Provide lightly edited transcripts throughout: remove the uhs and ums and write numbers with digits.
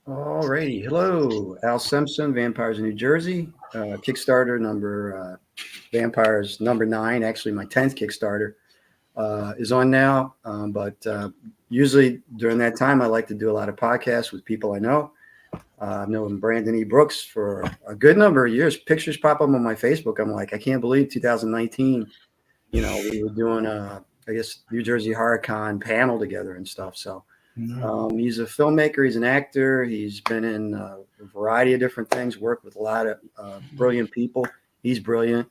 Alrighty. Hello, Al Simpson, Vampires in New Jersey. Kickstarter number Vampires number 9. Actually, my 10th Kickstarter is on now. But usually during that time, I like to do a lot of podcasts with people I know. I've known Brandon E. Brooks for a good number of years. Pictures pop up on my Facebook. I'm like, I can't believe 2019. We were doing I guess New Jersey Horror Con panel together and stuff. So he's a filmmaker. He's an actor. He's been in a variety of different things. Worked with a lot of brilliant people. He's brilliant,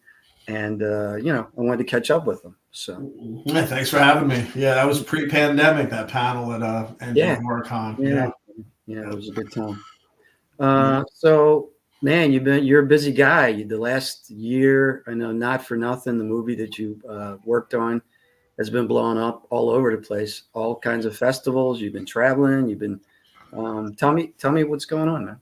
and I wanted to catch up with him. So Yeah, thanks for having me. Yeah, that was pre-pandemic, that panel at yeah, Engine HorrorCon. yeah, Yeah. yeah, it was a good time. Yeah. So man, you're a busy guy. The last year, I know, not for nothing, the movie that you worked on has been blowing up all over the place. All kinds of festivals. You've been traveling. You've been tell me what's going on, man.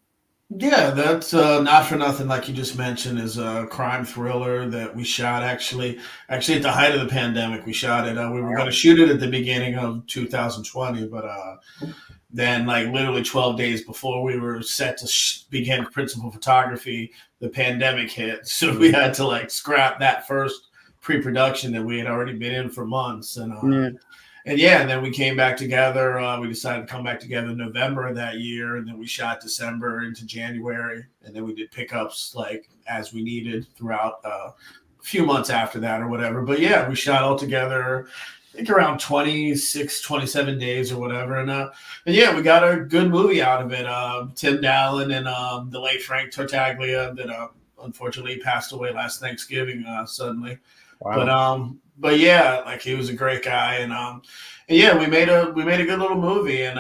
Yeah, that's Not For Nothing, like you just mentioned, is a crime thriller that we shot actually at the height of the pandemic. We shot it. We were going to shoot it at the beginning of 2020, but then, like literally 12 days before we were set to begin principal photography, the pandemic hit. So we had to like scrap that first pre-production that we had already been in for months, Yeah. and yeah, and then we came back together. We decided to come back together in November of that year, and then we shot December into January, and then we did pickups like as we needed throughout a few months after that or whatever. But yeah, we shot all together, I think around 26, 27 days or whatever. And yeah, we got a good movie out of it. Tim Dallin and the late Frank Tartaglia that unfortunately passed away last Thanksgiving suddenly. But Wow. but yeah, like he was a great guy, and yeah, we made a good little movie, and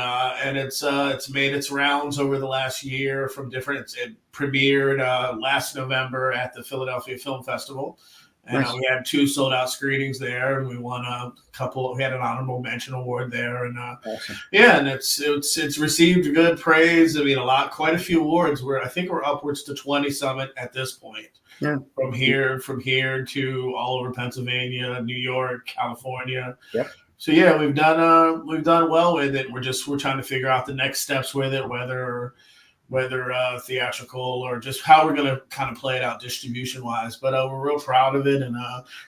it's made its rounds over the last year from different. It premiered last November at the Philadelphia Film Festival, and Nice. we had 2 sold out screenings there, and we won a couple. We had an honorable mention award there, and Awesome. yeah, and it's received good praise. I mean, quite a few awards. I think we're upwards to 20 summit at this point Yeah. from here to all over Pennsylvania, New York, California. Yep. So yeah, we've done well with it. We're trying to figure out the next steps with it, whether theatrical or just how we're going to kind of play it out distribution wise. But we're real proud of it, and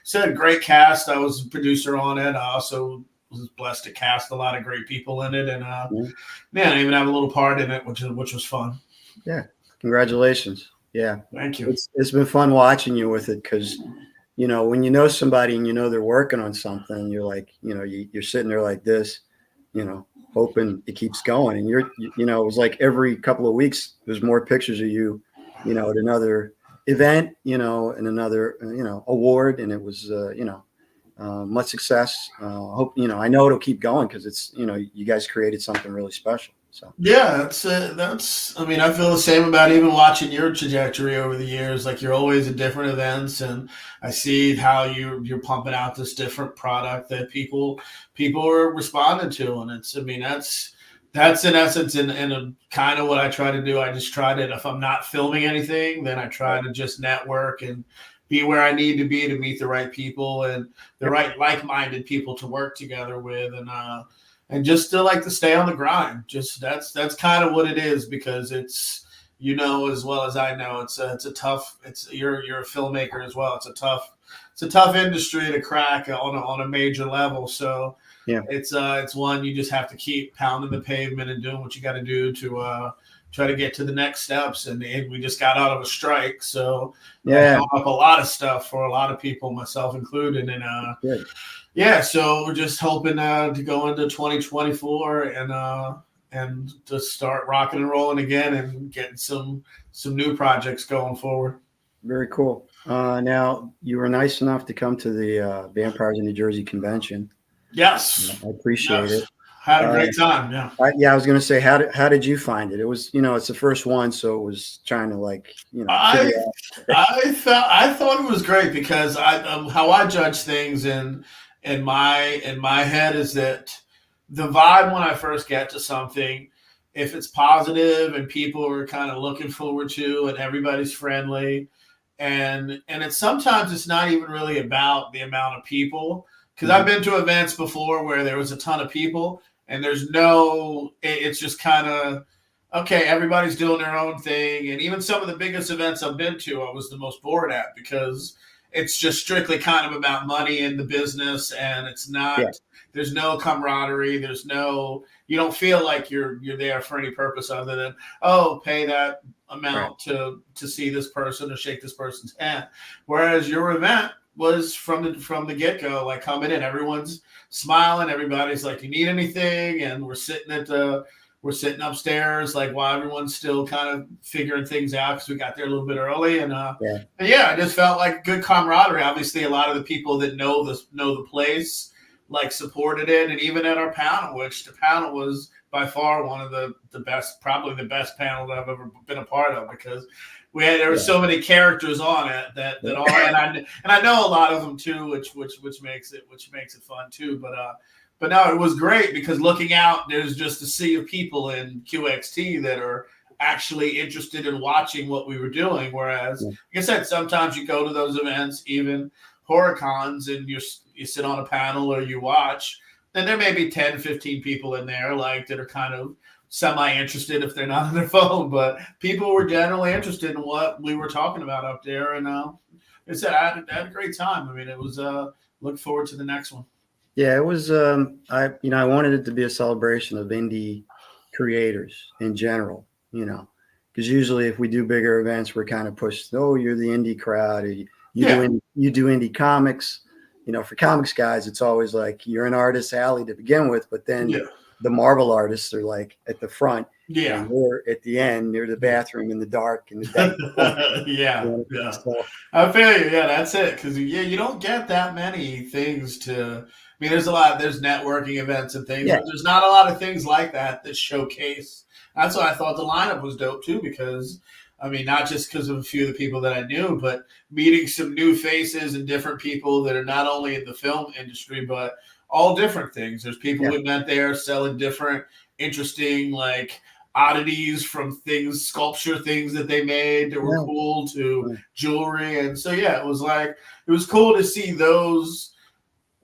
said a great cast. I was a producer on it. I also was blessed to cast a lot of great people in it, and Yeah. man, I even have a little part in it, which was fun. Yeah. Congratulations. Yeah. Thank you. It's been fun watching you with it because when you know somebody and they're working on something, you're like, you're sitting there like this, hoping it keeps going. And it was like every couple of weeks, there's more pictures of you, at another event, and another, award. And it was, much success. Hope, I know it'll keep going because it's, you guys created something really special. So, Yeah, that's it. I mean, I feel the same about even watching your trajectory over the years. Like you're always at different events, and I see how you're pumping out this different product that people are responding to, and I mean, that's in essence and a, kind of what I try to do. I just try to, if I'm not filming anything, then I try to just network and be where I need to be to meet the right people and the yep. right like-minded people to work together with, and just to like to stay on the grind. Just that's kind of what it is, because it's, as well as I know, it's a tough. You're a filmmaker as well. It's a tough industry to crack on a major level. So Yeah. it's one you just have to keep pounding the pavement and doing what you got to do to try to get to the next steps. And we just got out of a strike, so that Yeah. held up a lot of stuff for a lot of people, myself included. And Good. yeah, so we're just hoping to go into 2024 and to start rocking and rolling again and getting some new projects going forward. Very cool. Now you were nice enough to come to the Vampires in New Jersey convention. Yes, I appreciate yes, it. had a Uh, great time. Yeah, yeah, I was going to say, how did you find it? It was, it's the first one, so it was trying to like, figure I out. I thought it was great because how I judge things in my head is that the vibe when I first get to something, if it's positive and people are kind of looking forward to and everybody's friendly, and it's sometimes it's not even really about the amount of people, because I've Mhm. been to events before where there was a ton of people and there's no. It's just kind of okay. Everybody's doing their own thing, and even some of the biggest events I've been to, I was the most bored at because it's just strictly kind of about money and the business, and it's not. Yeah. There's no camaraderie. There's no. You don't feel like you're there for any purpose other than pay that Right. amount to see this person or shake this person's hand. Whereas your event was from the get go, like coming in, everyone's smiling, everybody's like, "You need anything?" And we're sitting upstairs, like while everyone's still kind of figuring things out because we got there a little bit early, and I just felt like good camaraderie. Obviously, a lot of the people that know the place like supported it, and even at our panel, which the panel was by far one of the best, probably the best panel that I've ever been a part of because there were so many characters on it that all, and I know a lot of them too, which makes it fun too. But no, it was great because looking out, there's just a sea of people in QXT that are actually interested in watching what we were doing. Whereas, like I said, sometimes you go to those events, even horror cons, and you sit on a panel or you watch, and there may be 10, 15 people in there like that are kind of semi-interested if they're not on their phone, but people were generally interested in what we were talking about up there. And like I said, I had a great time. I mean, it was look forward to the next one. Yeah, it was. I wanted it to be a celebration of indie creators in general. Because usually if we do bigger events, we're kind of pushed. Oh, you're the indie crowd. Or you do indie comics. For comics guys, it's always like you're an artist alley to begin with, but then the Marvel artists are like at the front. Yeah, and we're at the end near the bathroom in the dark in the day. yeah. So, I feel you. Yeah, that's it. Because you don't get that many things to. I mean, there's networking events and things, but there's not a lot of things like that showcase. That's why I thought the lineup was dope too, because I mean, not just because of a few of the people that I knew, but meeting some new faces and different people that are not only in the film industry, but all different things. There's people we met there selling different, interesting, like oddities from sculpture things that they made that were cool to jewelry. And so, it was cool to see those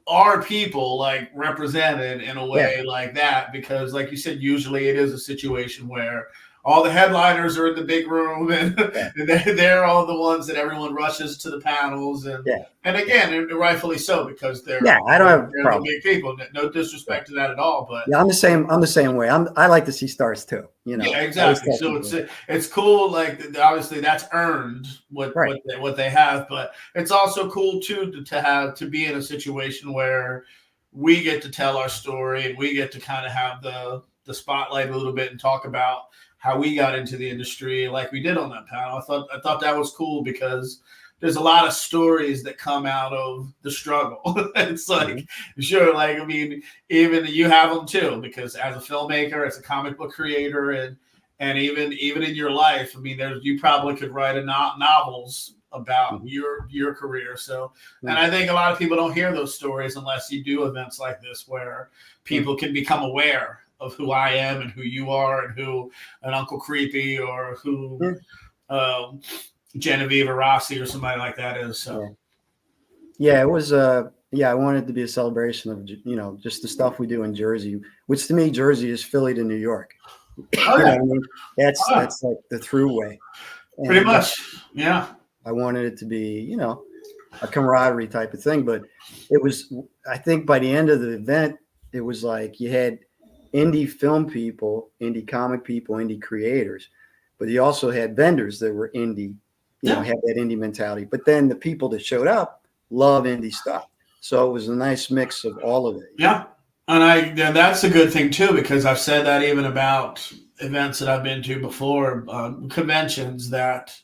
are people like represented in a way like that, because like you said, usually it is a situation where all the headliners are in the big room and they're all the ones that everyone rushes to the panels and again, rightfully so, because they're I don't have a problem. The big people. No disrespect to that at all, but I'm the same way. I like to see stars too. Exactly. So it's cool. Like obviously that's earned what they have, but it's also cool too to be in a situation where we get to tell our story and we get to kind of have the spotlight a little bit and talk about how we got into the industry like we did on that panel. I thought that was cool because there's a lot of stories that come out of the struggle. It's like, sure, like, I mean, even you have them too, because as a filmmaker, as a comic book creator, and even in your life, I mean, you probably could write novels about your career. So, and I think a lot of people don't hear those stories unless you do events like this where people can become aware of who I am and who you are and who an Uncle Creepy or who Genevieve Rossi or somebody like that is. So it was I wanted it to be a celebration of just the stuff we do in Jersey, which to me Jersey is Philly to New York. I mean? That's like the throughway. And pretty much. Yeah. I wanted it to be, a camaraderie type of thing, but it was, I think by the end of the event, it was like you had indie film people, indie comic people, indie creators, but you also had vendors that were indie, had that indie mentality. But then the people that showed up love indie stuff. So it was a nice mix of all of it. Yeah. And that's a good thing too, because I've said that even about events that I've been to before, conventions, that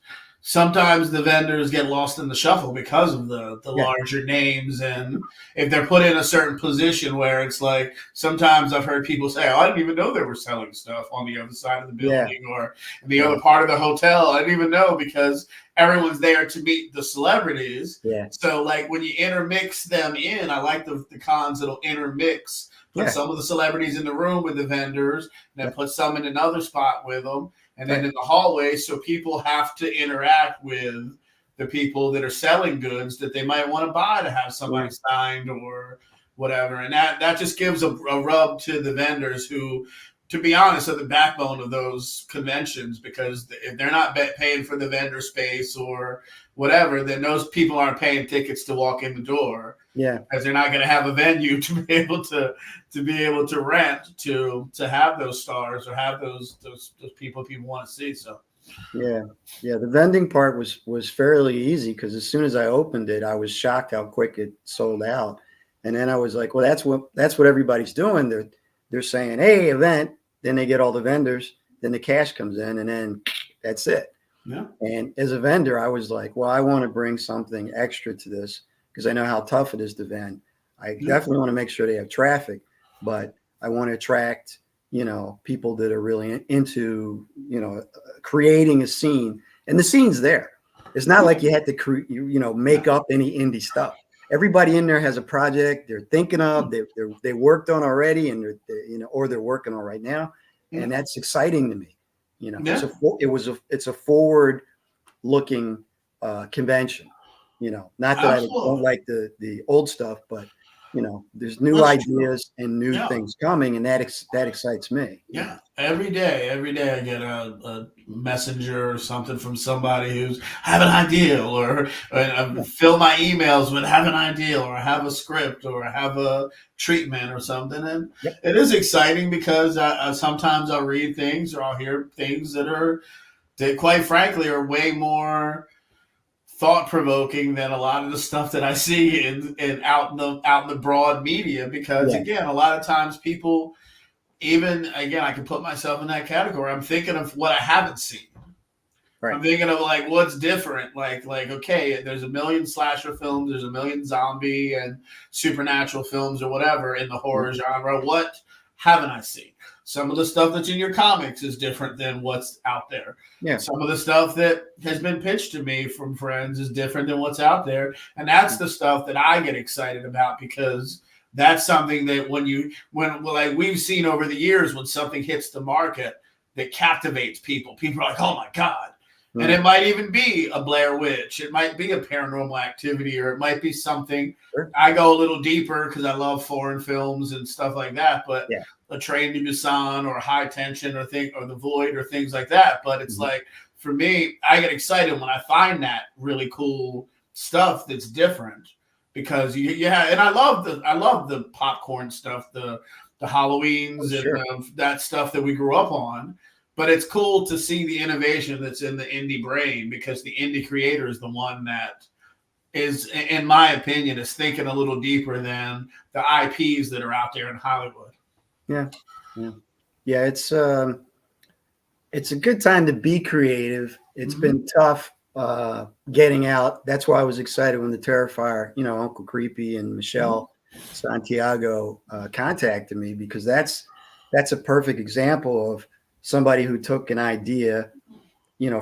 sometimes the vendors get lost in the shuffle because of the larger names. And if they're put in a certain position where it's like, sometimes I've heard people say, I didn't even know they were selling stuff on the other side of the building or in the other part of the hotel. I didn't even know, because everyone's there to meet the celebrities. Yeah. So like when you intermix them in, I like the cons that'll intermix, put some of the celebrities in the room with the vendors, and then put some in another spot with them. And then in the hallway, so people have to interact with the people that are selling goods that they might want to buy to have somebody signed or whatever. And that just gives a rub to the vendors who, to be honest, are the backbone of those conventions, because if they're not paying for the vendor space or whatever, then those people aren't paying tickets to walk in the door. Yeah, because they're not going to have a venue to be able to rent to have those stars or have those people want to see. So yeah, yeah. The vending part was fairly easy, because as soon as I opened it, I was shocked how quick it sold out. And then I was like, well, that's what everybody's doing. They're saying, hey, event. Then they get all the vendors. Then the cash comes in, and then that's it. yeah. And as a vendor, I was like, well, I want to bring something extra to this, because I know how tough it is to vend. I definitely want to make sure they have traffic, but I want to attract, people that are really into, creating a scene. And the scene's there. It's not like you had to make up any indie stuff. Everybody in there has a project they're thinking of, they worked on already, and or they're working on right now, and that's exciting to me. It's a forward-looking convention. Not that Absolutely. I don't like the old stuff, but there's new ideas and new things coming, and that excites me. Yeah, every day I get a messenger or something from somebody who's have an idea, or fill my emails with have an idea, or have a script, or have a treatment or something, and it is exciting, because sometimes I'll read things or I'll hear things that quite frankly are way more thought-provoking than a lot of the stuff that I see out in the broad media, because again, a lot of times people, even again, I can put myself in that category. I'm thinking of what I haven't seen. Right. I'm thinking of like what's different. Like okay, there's a million slasher films, there's a million zombie and supernatural films or whatever in the horror genre. What haven't I seen? Some of the stuff that's in your comics is different than what's out there. Yeah. Some of the stuff that has been pitched to me from friends is different than what's out there. And that's the stuff that I get excited about, because that's something that when like we've seen over the years, when something hits the market that captivates people are like, oh my God. And it might even be a Blair Witch. It might be a Paranormal Activity, or it might be something. Sure. I go a little deeper because I love foreign films and stuff like that. But a Train to Busan or High Tension or The Void or things like that. But it's like, for me, I get excited when I find that really cool stuff that's different, because and I love the popcorn stuff, the Halloweens and that stuff that we grew up on. But it's cool to see the innovation that's in the indie brain, because the indie creator is the one that is, in my opinion, is thinking a little deeper than the IPs that are out there in Hollywood. Yeah. It's a good time to be creative. It's been tough getting out. That's why I was excited when the Terrifier, Uncle Creepy and Michelle Santiago contacted me, because that's a perfect example of somebody who took an idea,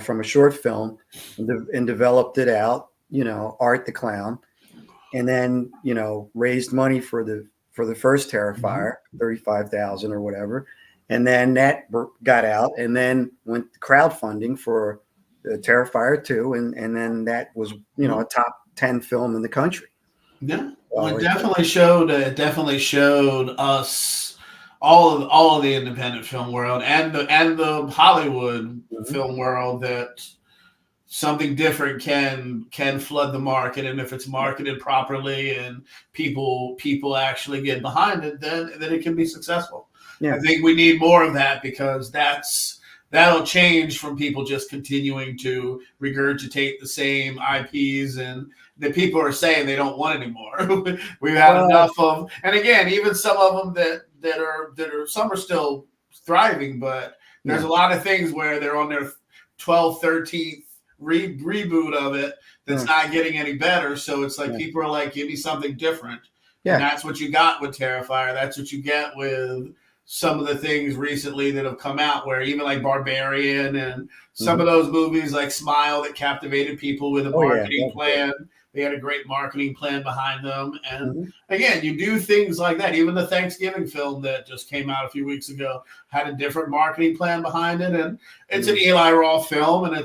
from a short film and developed it out, Art the Clown, and then, raised money for the first Terrifier, 35,000 or whatever. And then that got out, and then went crowdfunding for the Terrifier 2. And then that was, a top 10 film in the country. Yeah. Well, it definitely showed us all of the independent film world and the Hollywood film world that something different can flood the market, and if it's marketed properly and people actually get behind it, then it can be successful. Yeah. I think we need more of that, because that'll change from people just continuing to regurgitate the same IPs and that people are saying they don't want anymore. We've had enough of, and again, even some of them that are some are still thriving, but there's a lot of things where they're on their 12th, 13th reboot of it that's not getting any better. So it's like people are like, give me something different. Yeah. And that's what you got with Terrifier. That's what you get with some of the things recently that have come out, where even like Barbarian and some of those movies like Smile that captivated people with a marketing plan. They had a great marketing plan behind them. And again, you do things like that. Even the Thanksgiving film that just came out a few weeks ago had a different marketing plan behind it. And it's an Eli Roth film, and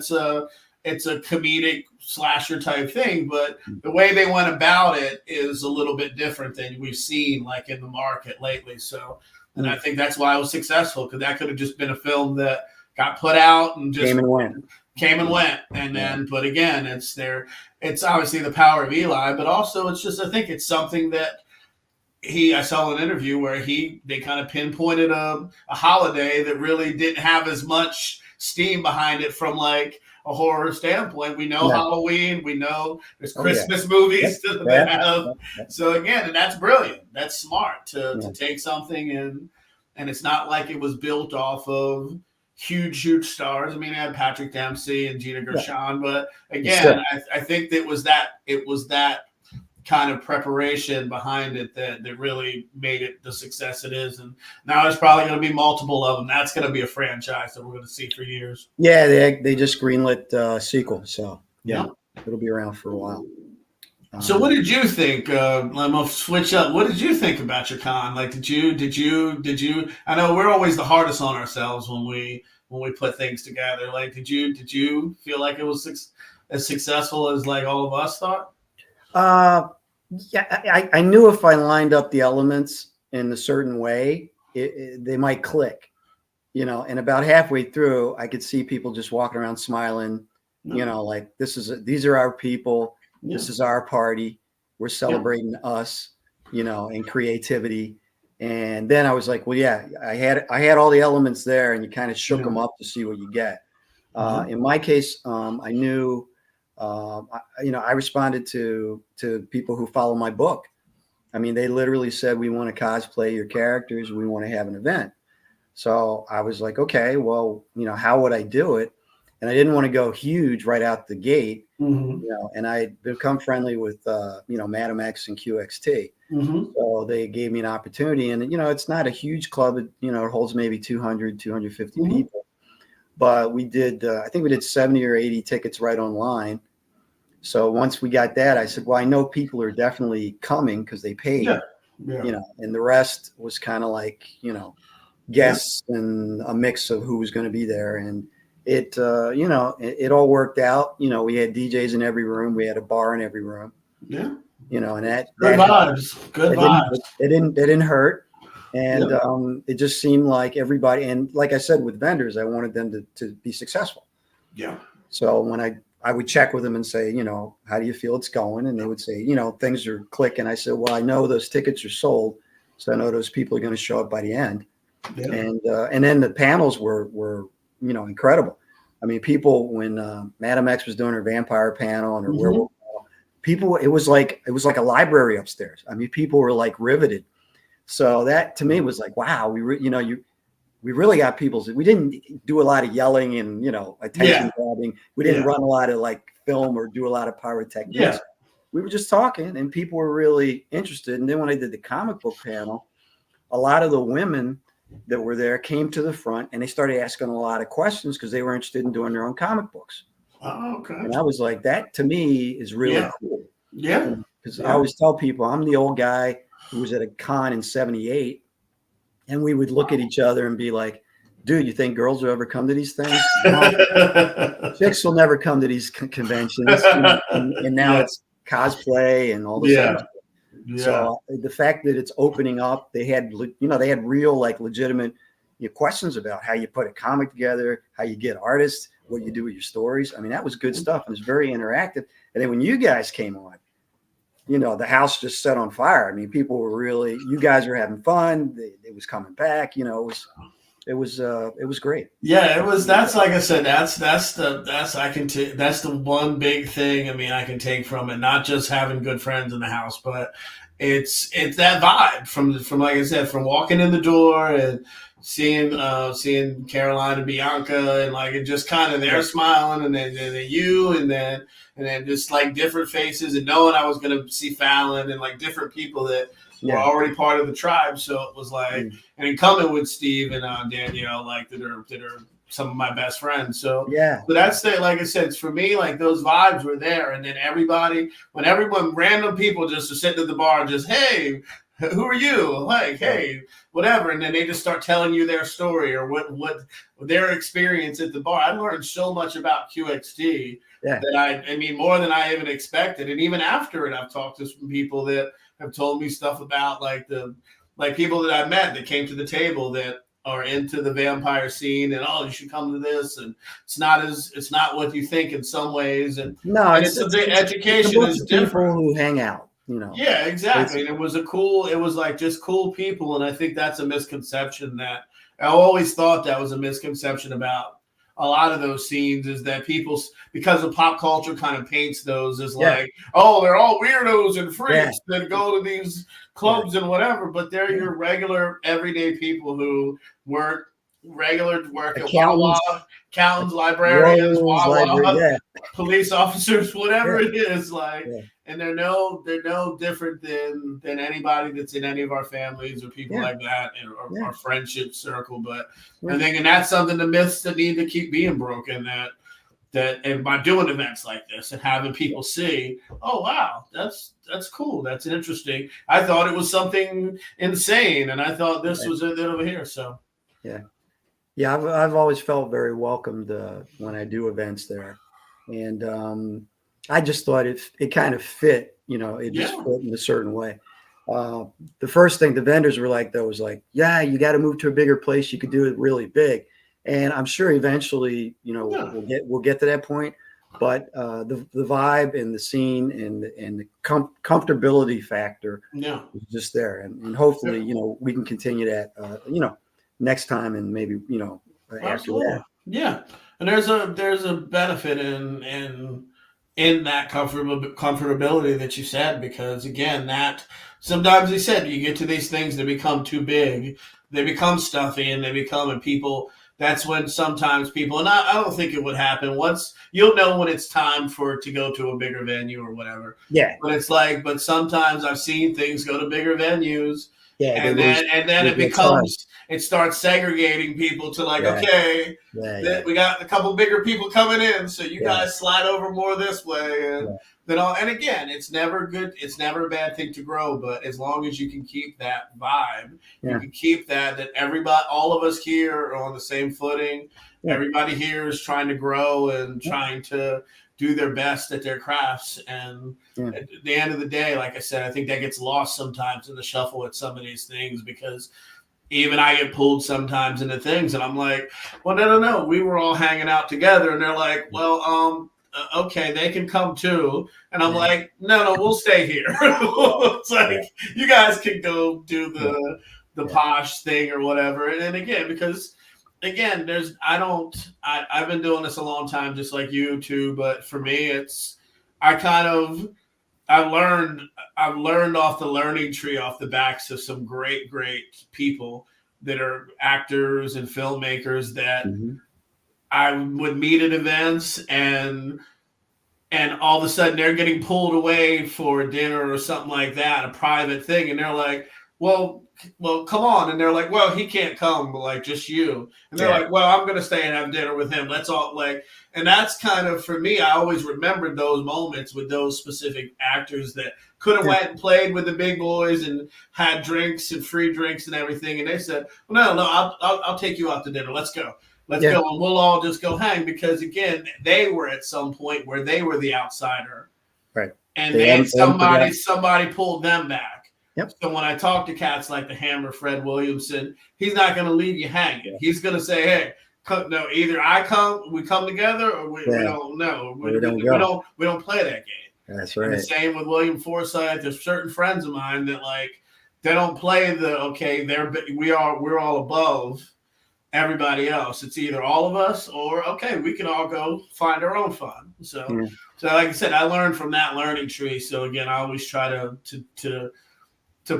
it's a comedic slasher type thing, but the way they went about it is a little bit different than we've seen like in the market lately. So, and I think that's why it was successful, because that could have just been a film that got put out and just came and went. And then, but again, it's obviously the power of Eli, but also it's just, I think it's something that I saw an interview where they kind of pinpointed a holiday that really didn't have as much steam behind it from like a horror standpoint. We know Halloween, we know there's Christmas movies that have. So again, and that's brilliant. That's smart to take something and it's not like it was built off of huge stars. I mean, I had Patrick Dempsey and Gina Gershon, but again, I think it was that kind of preparation behind it that really made it the success it is. And now there's probably going to be multiple of them. That's going to be a franchise that we're going to see for years. Yeah, they just greenlit a sequel, so it'll be around for a while. So what did you think? I'm gonna switch up. What did you think about your con? Like, did you? I know we're always the hardest on ourselves when we put things together. Like, did you feel like it was as successful as like all of us thought? Yeah, I knew if I lined up the elements in a certain way, they might click, and about halfway through, I could see people just walking around smiling, like these are our people. Yeah. This is our party. We're celebrating us, and creativity. And then I was like, well, yeah, I had all the elements there, and you kind of shook them up to see what you get. In my case, I knew, I responded to people who follow my book. I mean, they literally said, we want to cosplay your characters. We want to have an event. So I was like, okay, well, how would I do it? And I didn't want to go huge right out the gate, and I become friendly with, Madam X and QXT. So they gave me an opportunity, and, it's not a huge club. It holds maybe 200, 250 people, but we did, I think we did 70 or 80 tickets right online. So once we got that, I said, well, I know people are definitely coming because they paid, and the rest was kind of like, guests and a mix of who was going to be there. And it all worked out. We had DJs in every room. We had a bar in every room. Yeah. And that good vibes. Good vibes. It didn't hurt. And it just seemed like everybody, and like I said, with vendors, I wanted them to be successful. Yeah. So when I would check with them and say, how do you feel it's going? And they would say, things are clicking. I said, well, I know those tickets are sold, so I know those people are going to show up by the end. Yeah. And then the panels were incredible. I mean, people, when Madam X was doing her vampire panel and her werewolf panel, people, it was like a library upstairs. I mean, people were like riveted. So that to me was like, wow, we really got people's. We didn't do a lot of yelling and attention grabbing. We didn't run a lot of like film or do a lot of pyrotechnics. Yeah. We were just talking, and people were really interested. And then when I did the comic book panel, a lot of the women that were there came to the front, and they started asking a lot of questions because they were interested in doing their own comic books. Oh, okay. And I was like, that to me is really cool. Yeah. Because I always tell people I'm the old guy who was at a con in '78, and we would look at each other and be like, dude, you think girls will ever come to these things? No. Chicks will never come to these conventions. And now it's cosplay and all this stuff. Yeah. So the fact that it's opening up, they had real, like, legitimate questions about how you put a comic together, how you get artists, what you do with your stories. I mean, that was good stuff. And it's very interactive. And then when you guys came on, the house just set on fire. I mean, people were really, you guys were having fun. It was coming back. It was great. Yeah, it was. That's, like I said, that's the one big thing. I mean, I can take from it, not just having good friends in the house, but it's that vibe from like I said, from walking in the door and seeing Caroline and Bianca, and like, it just kind of they're smiling, and then you, and then just like different faces, and knowing I was going to see Fallon and like different people that were already part of the tribe. So it was like, and coming with Steve and Danielle, like that are some of my best friends. So but that's like I said, for me, like those vibes were there. And then when everyone, random people just are sitting at the bar, just, hey, who are you? Like, hey, whatever. And then they just start telling you their story or what their experience at the bar. I learned so much about QXT that I mean, more than I even expected. And even after it, I've talked to some people that have told me stuff about like people that I met that came to the table that are into the vampire scene and you should come to this, and it's not what you think in some ways, and No, it's a bit education is different. People who hang out, Yeah, exactly. And it was like just cool people, and I think that's a misconception that I always thought that was a misconception about a lot of those scenes is that people, because of pop culture, kind of paints those as like, oh, they're all weirdos and freaks that go to these clubs and whatever, but they're your regular everyday people who work at Wawa, accountants, librarians, Wawa, police officers, whatever it is, like, and they're no different than anybody that's in any of our families or people like that or our friendship circle. But I think, and that's something, the myths that need to keep being broken, that and by doing events like this and having people see, oh wow, that's cool, that's interesting. I thought it was something insane, and I thought this was it over here. So I've always felt very welcomed when I do events there, and I just thought it kind of fit, it just fit in a certain way. The first thing the vendors were like, though, was like, yeah, you got to move to a bigger place. You could do it really big. And I'm sure eventually, we'll get to that point. But the vibe and the scene and the comfortability factor is just there. And hopefully, we can continue that, next time and maybe, after that. Yeah. And there's a benefit in that comfortability that you said, because again, that sometimes they said you get to these things that become too big, they become stuffy, and people, that's when sometimes people, and I don't think it would happen once, you'll know when it's time to go to a bigger venue or whatever. Yeah. But sometimes I've seen things go to bigger venues. And then it starts segregating people to like, okay, we got a couple bigger people coming in, so you guys slide over more this way, and and again, it's never good. It's never a bad thing to grow, but as long as you can keep that vibe, you can keep that everybody, all of us here are on the same footing. Everybody here is trying to grow and trying to do their best at their crafts. And at the end of the day, like I said, I think that gets lost sometimes in the shuffle at some of these things, because even I get pulled sometimes into things and I'm like, well, no, we were all hanging out together. And they're like, well, okay, they can come too. And I'm like, no, we'll stay here. It's like, you guys can go do the posh thing or whatever. And again, because again, I've been doing this a long time, just like you too. But for me, I've learned off the learning tree, off the backs of some great people that are actors and filmmakers that I would meet at events, and all of a sudden they're getting pulled away for dinner or something like that, a private thing. And they're like, well, come on. And they're like, well, he can't come, but like just you. And they're like, well, I'm going to stay and have dinner with him. That's all. And that's kind of, for me, I always remembered those moments with those specific actors that could have went and played with the big boys and had drinks and free drinks and everything. And they said, well, no, I'll take you out to dinner. Let's go. Let's go. And we'll all just go hang, because again, they were at some point where they were the outsider. Right. And somebody pulled them back. Yep. So when I talk to cats like the Hammer, Fred Williamson, he's not going to leave you hanging. He's going to say, hey, no, either we come together, or we don't know. We don't play that game. That's right. And the same with William Forsythe. There's certain friends of mine that they don't play we're all above everybody else. It's either all of us or we can all go find our own fun. So like I said, I learned from that learning tree. So again, I always try to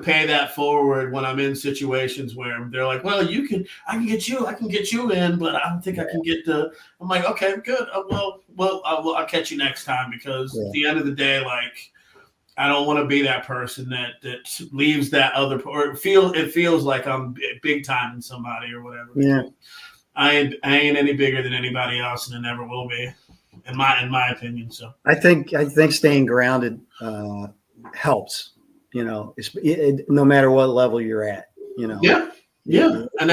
pay that forward when I'm in situations where they're like, well, I can get you in, but I don't think I can get I'm like, okay, good. I'll catch you next time, because at the end of the day, I don't want to be that person that leaves that other, or it feels like I'm big time in somebody or whatever. Yeah. I ain't any bigger than anybody else, and it never will be, in my opinion. So I think staying grounded helps. no matter what level you're at, Yeah. Yeah, and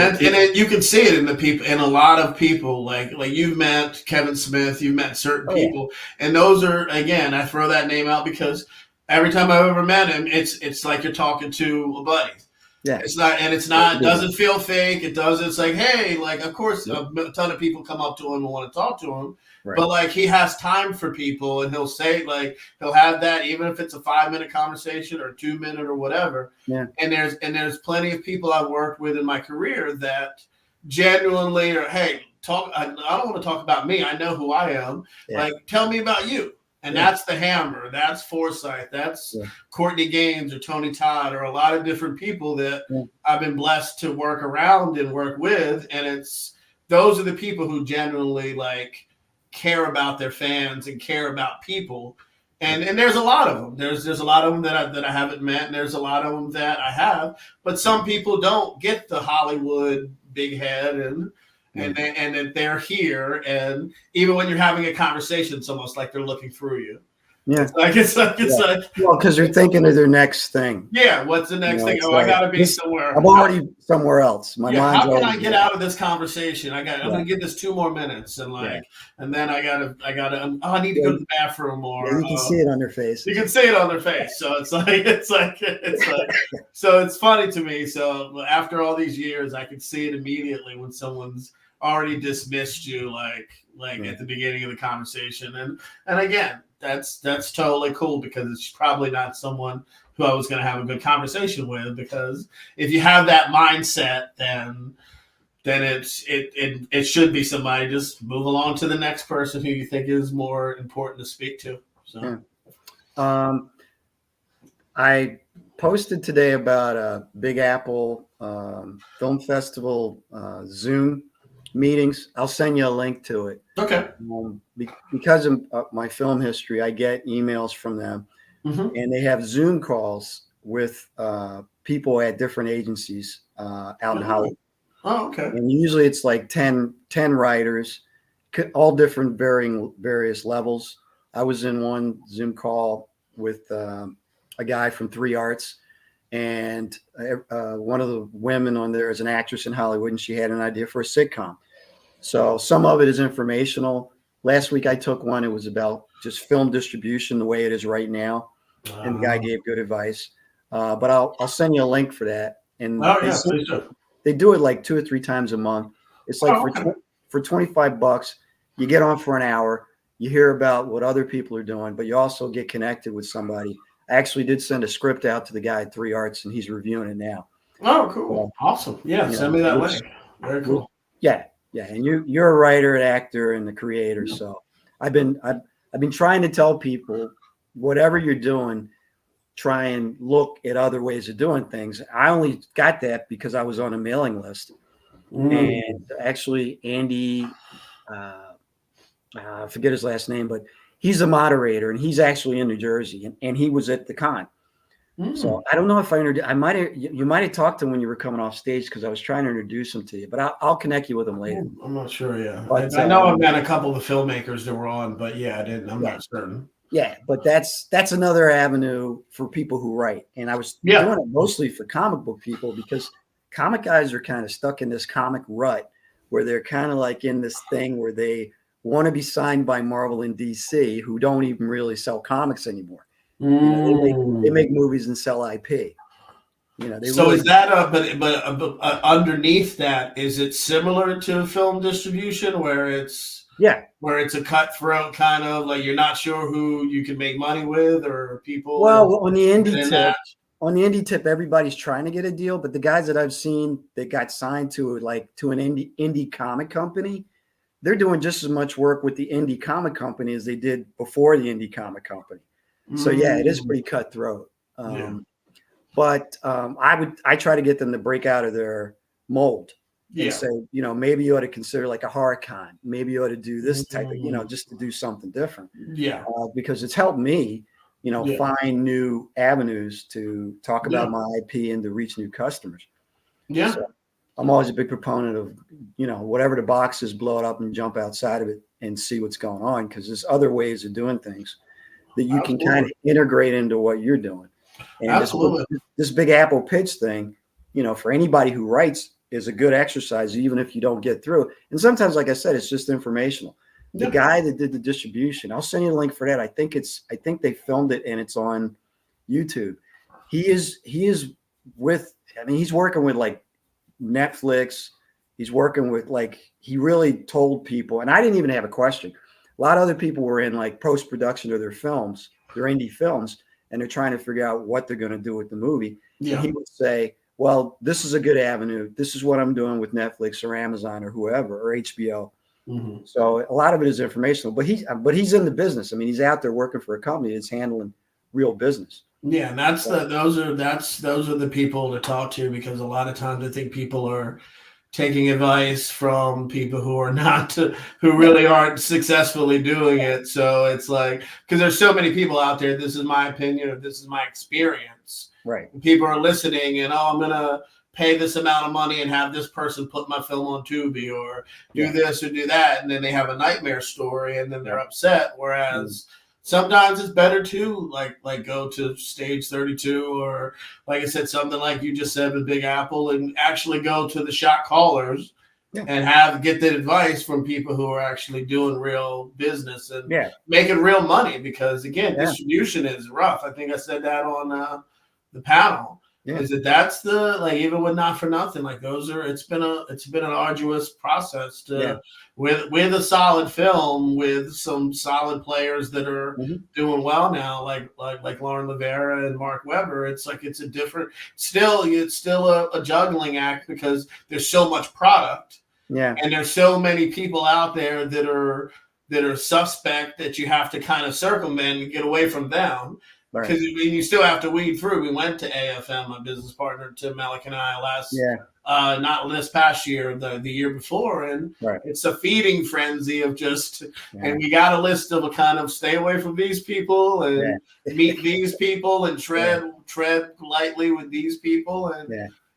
you can see it in the people, in a lot of people. Like you've met Kevin Smith, you've met certain Oh, yeah. people, and those are, again, I throw that name out because every time I've ever met him, it's like you're talking to a buddy. Yeah. It's not, it doesn't feel fake. It doesn't, it's like, hey, like, of course, a ton of people come up to him and want to talk to him, Right. but like, he has time for people, and he'll say, like, he'll have that, even if it's a 5-minute conversation or 2-minute or whatever. Yeah. And there's plenty of people I've worked with in my career that genuinely are, hey, I don't want to talk about me. I know who I am. Yeah. Like, tell me about you. And that's the Hammer. That's Forsyth. That's Courtney Gaines or Tony Todd, or a lot of different people that I've been blessed to work around and work with. And those are the people who genuinely like care about their fans and care about people. And there's a lot of them. There's a lot of them that I haven't met, and there's a lot of them that I have. But some people don't get the Hollywood big head and that they're here, and even when you're having a conversation, it's almost like they're looking through you. Yeah, it's like well, because they're thinking of their next thing. Yeah, what's the next thing? Oh, I gotta be somewhere. I'm already somewhere else. My mind's. How can I get out of this conversation? I'm gonna give this 2 more minutes, and and then I gotta. I need to go to the bathroom, or you can see it on their face. You can see it on their face. So it's like. So it's funny to me. So after all these years, I can see it immediately when someone's already dismissed you, like at the beginning of the conversation, and again, that's totally cool, because it's probably not someone who I was going to have a good conversation with, because if you have that mindset, then it should be somebody. Just move along to the next person who you think is more important to speak to. So, I posted today about a Big Apple Film Festival Zoom meetings. I'll send you a link to it. Okay. Because of my film history, I get emails from them, and they have Zoom calls with people at different agencies out in Hollywood. Oh, okay. And usually it's like 10 writers, all different various levels. I was in one Zoom call with a guy from 3 Arts, and one of the women on there is an actress in Hollywood, and she had an idea for a sitcom. So some of it is informational. Last week I took one. It was about just film distribution the way it is right now, and the guy gave good advice. But I'll send you a link for that. And they do it like 2 or 3 times a month. It's like for $25, you get on for an hour. You hear about what other people are doing, but you also get connected with somebody. I actually did send a script out to the guy at 3 Arts, and he's reviewing it now. Oh, cool. Awesome. Yeah, send me that link. Very cool. Yeah. Yeah. And you're a writer, an actor, and the creator. So I've been trying to tell people, whatever you're doing, try and look at other ways of doing things. I only got that because I was on a mailing list. And actually Andy, I forget his last name, but he's a moderator, and he's actually in New Jersey, and he was at the con. So I don't know if you might have talked to him when you were coming off stage, because I was trying to introduce him to you, but I'll connect you with him later. I'm not sure. Yeah. But, I know I've met a couple of the filmmakers that were on, but I'm not certain. Yeah. But that's another avenue for people who write. And I was doing it mostly for comic book people, because comic guys are kind of stuck in this comic rut where they're kind of like in this thing where they want to be signed by Marvel and DC, who don't even really sell comics anymore. They make movies and sell IP. Is that but underneath that, is it similar to film distribution, where it's a cutthroat kind of, like, you're not sure who you can make money with, or people? Well, on the indie tip, everybody's trying to get a deal, but the guys that I've seen that got signed to an indie comic company, they're doing just as much work with the indie comic company as they did before the indie comic company. So it is pretty cutthroat. But I try to get them to break out of their mold and say, maybe you ought to consider like a horror con. Maybe you ought to do this type of, just to do something different. Yeah. Because it's helped me, find new avenues to talk about my IP and to reach new customers. Yeah. So I'm always a big proponent of, whatever the box is, blow it up and jump outside of it and see what's going on, because there's other ways of doing things that you can kind of integrate into what you're doing. And Absolutely. this Big Apple pitch thing, for anybody who writes is a good exercise, even if you don't get through. And sometimes, like I said, it's just informational. The Yeah. guy that did the distribution, I'll send you a link for that. I think they filmed it and it's on YouTube. He is with, he's working with like Netflix. He's working with he really told people, and I didn't even have a question. A lot of other people were in like post-production of their films, their indie films, and they're trying to figure out what they're going to do with the movie. Yeah. And he would say, well, this is a good avenue. This is what I'm doing with Netflix or Amazon or whoever, or HBO. Mm-hmm. So a lot of it is informational, but he's in the business. I mean, he's out there working for a company that's handling real business. Yeah, and those are the people to talk to, because a lot of times I think people are taking advice from people who are not, who really aren't successfully doing it. So it's like, because there's so many people out there, this is my opinion or this is my experience. Right. And people are listening and, I'm going to pay this amount of money and have this person put my film on Tubi or do this or do that. And then they have a nightmare story and then they're upset. Whereas sometimes it's better to like go to Stage 32 or, like I said, something like you just said with Big Apple, and actually go to the shot callers and get the advice from people who are actually doing real business and making real money. Because again, distribution is rough. I think I said that on the panel. Is that's the, even with Not for Nothing, it's been an arduous process to with a solid film with some solid players that are doing well now, like Lauren Rivera and Mark Webber. It's a different, it's still a juggling act, because there's so much product, and there's so many people out there that are suspect that you have to kind of circumvent and get away from them. Because you still have to weed through. We went to AFM, my business partner Tim Malik and I not this past year, the year before, and it's a feeding frenzy of just. And we got a list of a kind of stay away from these people and meet these people and tread lightly with these people, and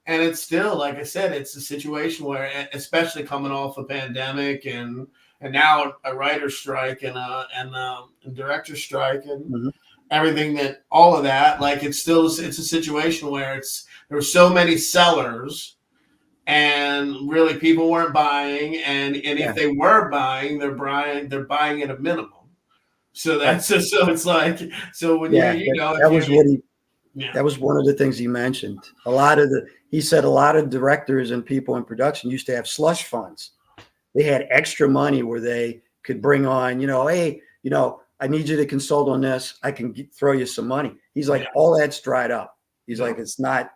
it's still, like I said, it's a situation where, especially coming off a pandemic and now a writer's strike and a director's strike and. Everything that all of that, it's a situation where there were so many sellers and really people weren't buying, and if they were buying, they're buying at a minimum. So that's just, so it's like, so when that was one of the things he mentioned. He said a lot of directors and people in production used to have slush funds. They had extra money where they could bring on, hey, I need you to consult on this. I can throw you some money. He's like, all that's dried up. He's like, it's not,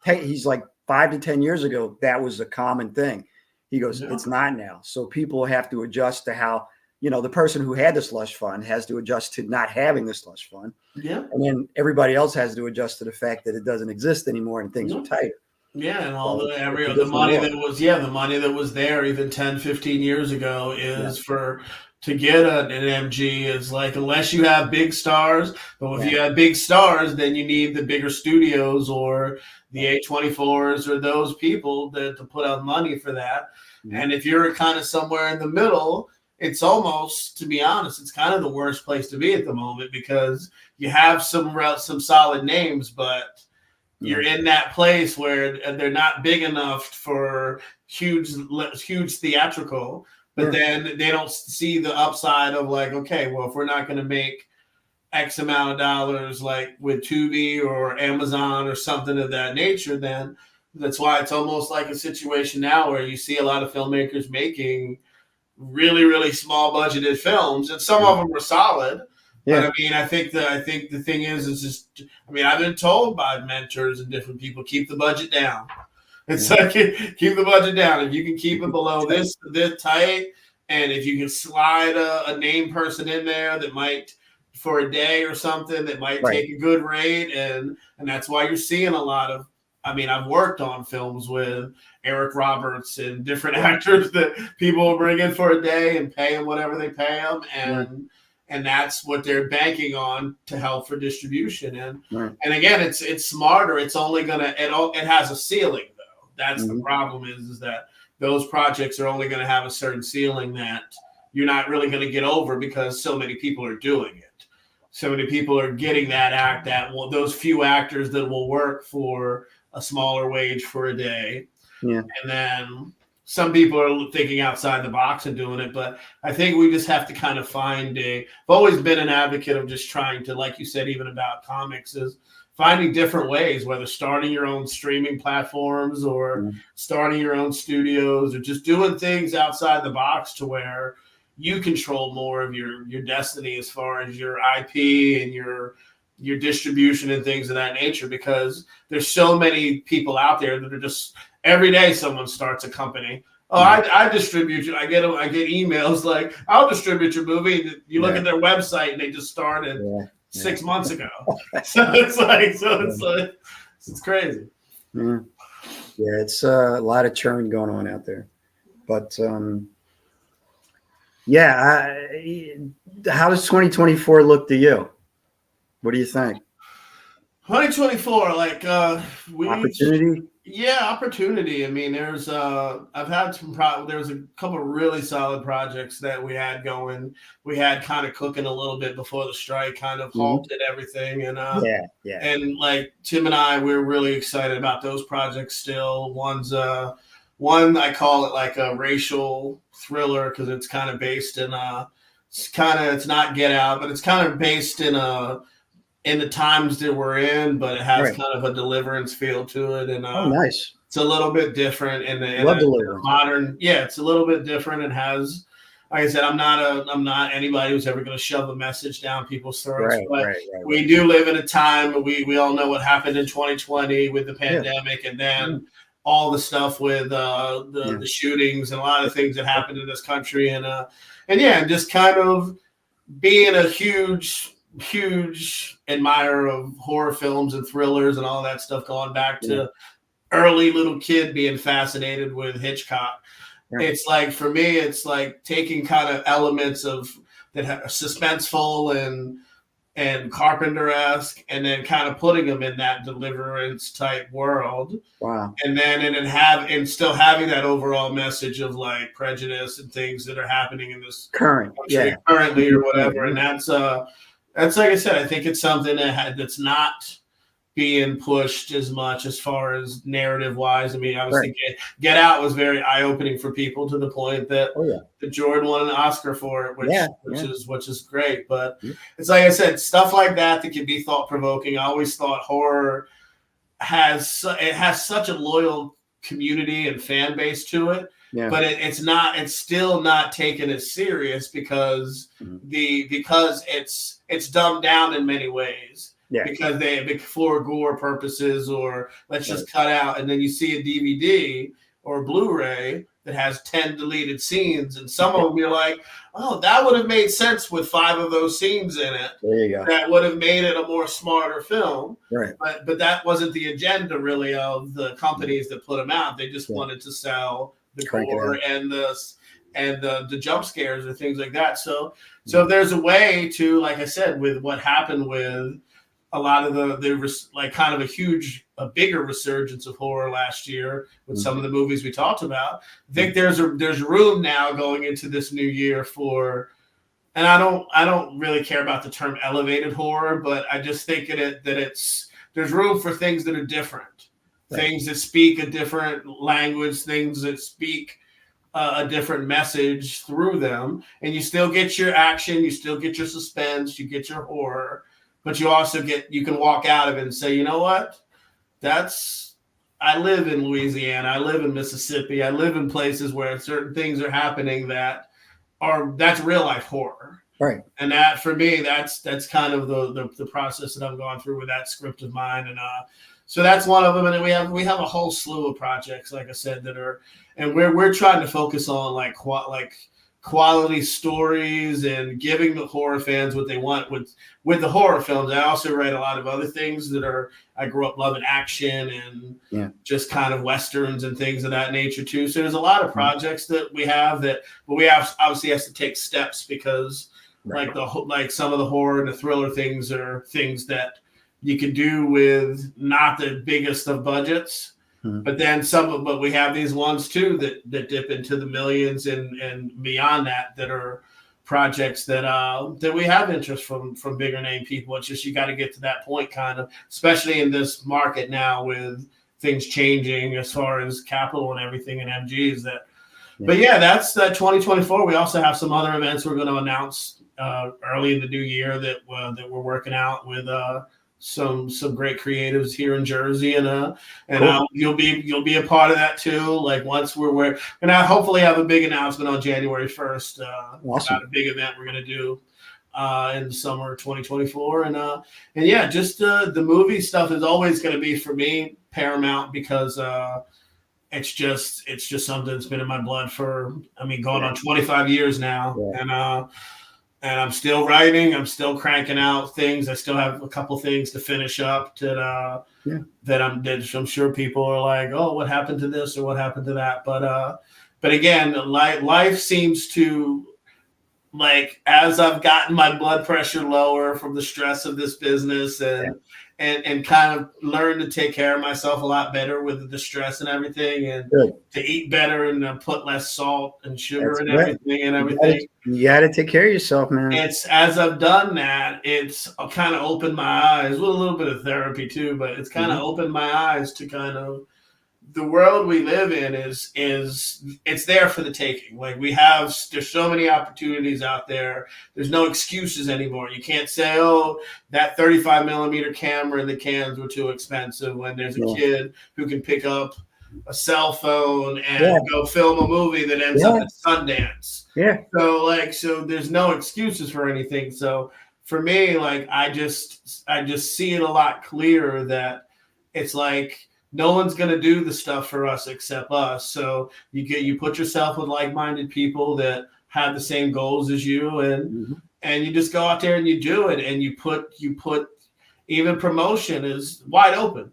he's like 5 to 10 years ago, that was a common thing. He goes, it's not now. So people have to adjust to how, the person who had the slush fund has to adjust to not having the slush fund. Yeah. And then everybody else has to adjust to the fact that it doesn't exist anymore and things are tighter. Yeah, and all the money the money that was there even 10, 15 years ago is to get an MG is like, unless you have big stars, but if you have big stars, then you need the bigger studios or the A24s or those people to put out money for that. And if you're kind of somewhere in the middle, it's almost, to be honest, it's kind of the worst place to be at the moment, because you have some solid names, but you're in that place where they're not big enough for huge theatrical. But then they don't see the upside of okay, well, if we're not going to make X amount of dollars like with Tubi or Amazon or something of that nature, then that's why it's almost like a situation now where you see a lot of filmmakers making really, really small budgeted films, and some of them are solid. But I think the thing is just, I've been told by mentors and different people, keep the budget down. It's like, keep the budget down. If you can keep it below this tight, and if you can slide a name person in there that might, for a day or something, that might take a good rate, and that's why you're seeing a lot of. I've worked on films with Eric Roberts and different actors that people will bring in for a day and pay them whatever they pay them, and that's what they're banking on to help for distribution. And again, it's smarter. It's only it has a ceiling. That's the problem is that those projects are only going to have a certain ceiling that you're not really going to get over, because so many people are doing it. so many people are getting that act that will, those few actors that will work for a smaller wage for a day. Yeah. And then some people are thinking outside the box and doing it, but I think we just have to kind of find I've always been an advocate of just trying to, like you said, even about comics, is finding different ways, whether starting your own streaming platforms or starting your own studios or just doing things outside the box to where you control more of your destiny as far as your IP and your distribution and things of that nature, because there's so many people out there that are just every day someone starts a company. Oh, I distribute you. I get emails like, I'll distribute your movie. And you look at their website and they just started 6 months ago. So it's crazy. Yeah, it's a lot of churn going on out there. But how does 2024 look to you? What do you think? 2024, opportunity. Yeah, opportunity. I mean, there's I've had some there's a couple of really solid projects that we had going. We had kind of cooking a little bit before the strike kind of halted everything. And and like Tim and I, we're really excited about those projects still. One I call it like a racial thriller because it's kind of based in it's not Get Out, but it's kind of based in the times that we're in, but it has kind of a Deliverance feel to it. And nice. It's a little bit different in the modern. Yeah, it's a little bit different and has, like I said, I'm not anybody who's ever going to shove a message down people's throats. We do live in a time. We all know what happened in 2020 with the pandemic, and then all the stuff with the shootings and a lot of things that happened in this country, and just kind of being a huge admirer of horror films and thrillers and all that stuff, going back to early little kid being fascinated with Hitchcock. It's like, for me, it's like taking kind of elements of that are suspenseful and Carpenter-esque, and then kind of putting them in that Deliverance type world. Wow. And then and still having that overall message of like prejudice and things that are happening in this currently or whatever. And that's like I said, I think it's something that's not being pushed as much as far as narrative wise. I mean, obviously Get Out was very eye opening for people to the point that that Jordan won an Oscar for it, which is great. But it's like I said, stuff like that can be thought provoking. I always thought horror has such a loyal community and fan base to it. Yeah. But it's still not taken as serious because it's dumbed down in many ways. Yeah. Because for gore purposes, or let's just cut out, and then you see a DVD or a Blu-ray that has 10 deleted scenes, and some of them you're like, oh, that would have made sense with 5 of those scenes in it. There you go. That would have made it a more smarter film. Right. But that wasn't the agenda really of the companies that put them out. They just wanted to sell the gore and the jump scares or things like that. So if there's a way to, like I said, with what happened with a lot of like kind of a bigger resurgence of horror last year with some of the movies we talked about, I think there's room now going into this new year for, and I don't really care about the term elevated horror, but I just think there's room for things that are different. Things that speak a different language, things that speak a different message through them. And you still get your action, you still get your suspense, you get your horror, but you also you can walk out of it and say, you know what? I live in Louisiana, I live in Mississippi, I live in places where certain things are happening that's real life horror. Right. And that, for me, that's kind of the process that I've gone through with that script of mine. And so that's one of them. And then we have a whole slew of projects, like I said, that are, and we're trying to focus on like quality stories and giving the horror fans what they want with the horror films. I also write a lot of other things I grew up loving action and just kind of Westerns and things of that nature too. So there's a lot of projects that we have but we have obviously has to take steps because like some of the horror and the thriller things are things that you can do with not the biggest of budgets, but then but we have these ones too that dip into the millions and beyond that are projects that we have interest from bigger name people. It's just you got to get to that point, kind of, especially in this market now with things changing as far as capital and everything and MGs. That, but yeah, that's 2024. We also have some other events we're going to announce early in the new year that we're working out with some great creatives here in Jersey, and Cool. you'll be a part of that too. Like once we're gonna hopefully have a big announcement on January 1st Awesome. about a big event we're gonna do in the summer of 2024, and yeah, just the movie stuff is always going to be for me paramount because it's just something that's been in my blood for going on 25 years now, and I'm still writing. I'm still cranking out things. I still have a couple things to finish up that I'm sure people are like, oh, what happened to this or what happened to that? But again, life seems to, like, as I've gotten my blood pressure lower from the stress of this business and kind of learned to take care of myself a lot better with the stress and everything, and to eat better and put less salt and sugar and everything. You got to take care of yourself, man. It's as I've done that, it's kind of opened my eyes with a little bit of therapy too, but it's kind of opened my eyes to kind of the world we live in is it's there for the taking. Like there's so many opportunities out there. There's no excuses anymore. You can't say, oh, that 35 millimeter camera and the cans were too expensive when there's a kid who can pick up a cell phone and go film a movie that ends up at Sundance. Yeah. So there's no excuses for anything. So for me, like I just see it a lot clearer that it's like no one's going to do the stuff for us except us. So you put yourself with like-minded people that have the same goals as you, and you just go out there and you do it, and you put even promotion is wide open.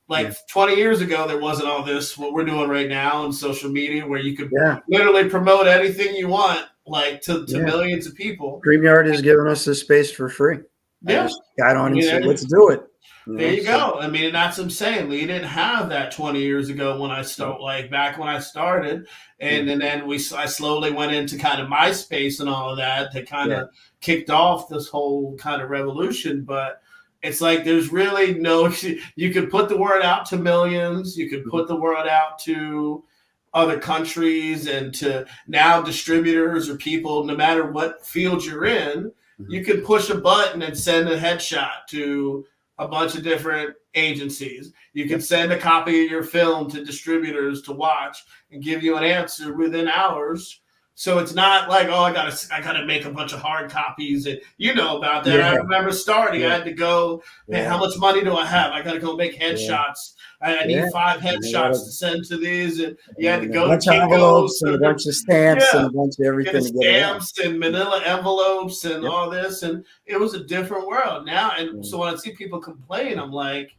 Like 20 years ago, there wasn't all this, what we're doing right now on social media, where you could literally promote anything you want, like to millions of people. StreamYard has given us this space for free. I just got on and said, let's do it. There you go. I mean, and that's what I'm saying. We didn't have that 20 years ago when I started, like back when I started. And then I slowly went into kind of MySpace and all of that kind of kicked off this whole kind of revolution. But it's like there's really no, you could put the word out to millions. You could put the word out to other countries and to now distributors or people, no matter what field you're in, you can push a button and send a headshot to a bunch of different agencies. You can send a copy of your film to distributors to watch and give you an answer within hours. So it's not like, oh, I gotta make a bunch of hard copies, and you know about that. I remember starting, I had to go, man, how much money do I have? I gotta go make headshots. I need 5 headshots to send to these, and you had to go a bunch of envelopes and a bunch of stamps and a bunch of everything. Stamps and manila envelopes and all this, and it was a different world now. And so when I see people complain, I'm like,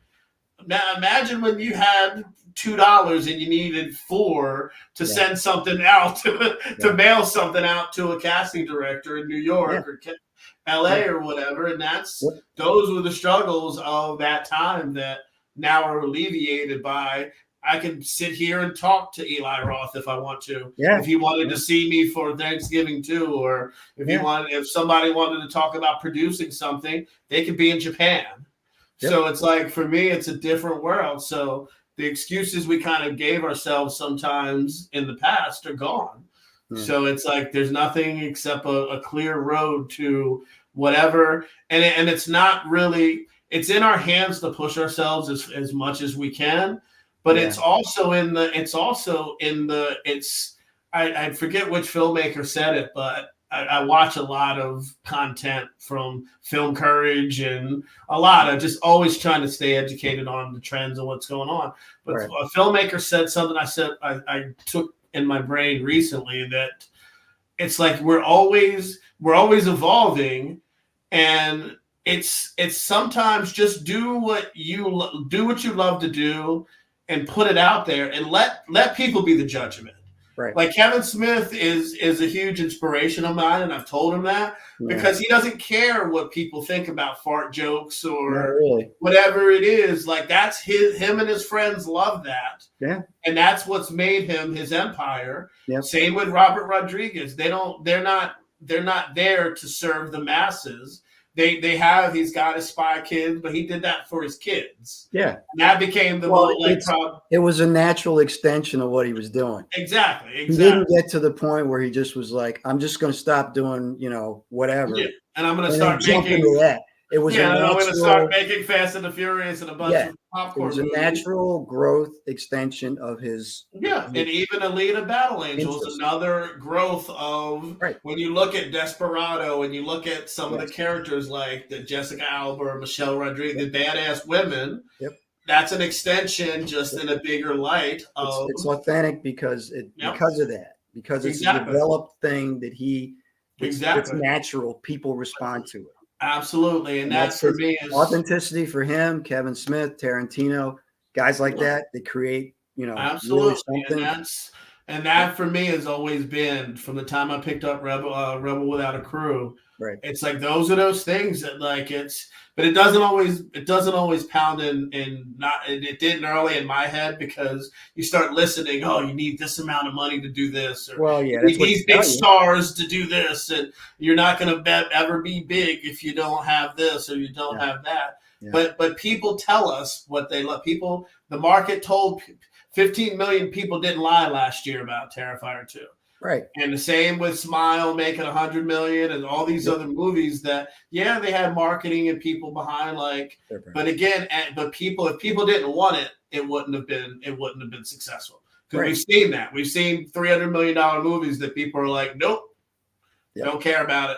now imagine when you had $2 and you needed 4 to send something out to mail something out to a casting director in New York or LA or whatever. And those were the struggles of that time that now are alleviated by, I can sit here and talk to Eli Roth if I want to. If he wanted to see me for Thanksgiving too, or if somebody wanted to talk about producing something, they could be in Japan. So it's like, for me, it's a different world. So the excuses we kind of gave ourselves sometimes in the past are gone. So it's like there's nothing except a clear road to whatever. And it's not really, it's in our hands to push ourselves as much as we can. But I forget which filmmaker said it, but I watch a lot of content from Film Courage and a lot of just always trying to stay educated on the trends and what's going on. But a filmmaker said something I took in my brain recently, that it's like we're always evolving, and it's sometimes just do what you love to do and put it out there and let people be the judge of it. Right. Like Kevin Smith is a huge inspiration of mine, and I've told him that because he doesn't care what people think about fart jokes or whatever it is. Like that's him and his friends love that. Yeah. And that's what's made him his empire. Yep. Same with Robert Rodriguez. They're not there to serve the masses. He's got his Spy Kids, but he did that for his kids. Yeah. And that became the Well, like problem. it was a natural extension of what he was doing. Exactly. He didn't get to the point where he just was like, I'm just going to stop doing, whatever. Yeah. And I'm going to And start jump making into that. It was and I'm going to start natural, making Fast and the Furious and a bunch of it popcorn was a movies. natural growth extension of his. Yeah, and even Alita Battle Angel is interest. another growth of Right. when you look at Desperado and you look at some of the Yes. characters like the Jessica Alba or Michelle Rodriguez, the badass women. Yep. That's an extension, just in a bigger light of It's authentic because Yep. because of that, because it's a Exactly. developed thing that it's Exactly. natural. People respond to it. Absolutely, and that for me is authenticity for him. Kevin Smith, Tarantino, guys like that. They create, absolutely, really something. and that for me has always been from the time I picked up Rebel Without a Crew. Right. It's like those are those things that like but it doesn't always pound in not it didn't early in my head because you start listening. Oh, you need this amount of money to do this, or Well, yeah, you that's need what these big stars to do this, and you're not going to ever be big if you don't have this or you don't have that. Yeah. But people tell us what they love. People, the market told 15 million people didn't lie last year about Terrifier 2. Right. And the same with Smile making 100 million and all these other movies that, they had marketing and people behind but again, if people didn't want it, it wouldn't have been successful. Because we've seen that. We've seen $300 million movies that people are like, nope, don't care about it.